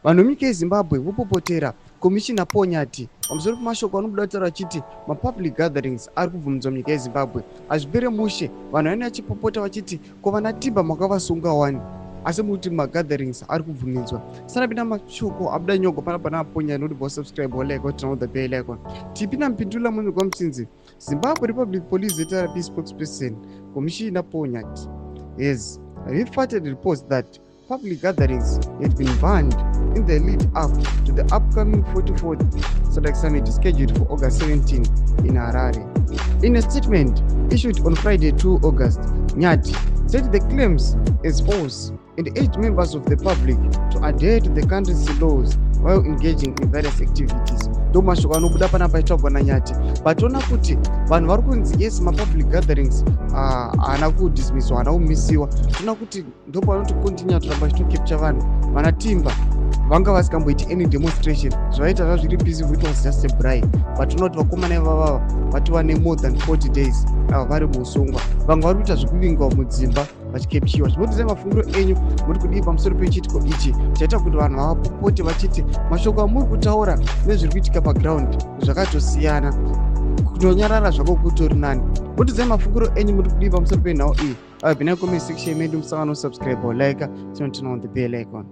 vanhu venyika yezimbabwe vopopotera komishina Paul Nyathi pamusoro pemashoko anobuda kutaura achiti mapublic gatherings ari kubvumidzwa munyika yezimbabwe. Hazvipere mushe vanhu vanenge vachipopota vachiti ko vana Timba makavasunga wani asi muti magatherings ari kubvumidzwa. Sanapinda mashoko abuda nyongo panapa naPaul Nyathi noti bosubscribe like or turn on the bell icon. Tipina mpindula munhu kwa mtsinzi Zimbabwe Republic Police Therapy spokesperson Commissioner Paul Nyathi has refuted reports that public gatherings have been banned in the lead up to the upcoming 44th SADC Summit scheduled for August 17 in Harare. In a statement issued on Friday 2 August, Nyathi said the claims as false and urged members of the public to adhere to the country's laws while engaging in various activities. Domashoko anobuda panapa aitagwa naNyathi. Batona kuti vanhu vari kunzi yes mapublic gatherings haana kudismisswa, haana kumisiwa. Tona kuti ndipo vanoti continue turamba chitocapture vanhu. Vana Timba vanga vasikamboiti any demonstration. Zvaita zvazviri peaceful, it was just a bribe. Batona kuti vakomana ivava vati vane more than 40 days vari muusungwa. Vamwe vari kuita zvekuvingwa mudzimba vachikepchiwa. Zvinotiza mafungiro enyu muri kudii pamusoro pechitiko ichi chaita kuti vanhu vavapopote vachiti mashoko amuri kutaura nezviri kuitika paground zvakatosiyana, kutonyarara zvako kutori nani. Mutizai mafungiro enyu muri kudii pamusoro penhau iyi. Bvina comment section medu musangano subscribe or like, turn on the bell icon.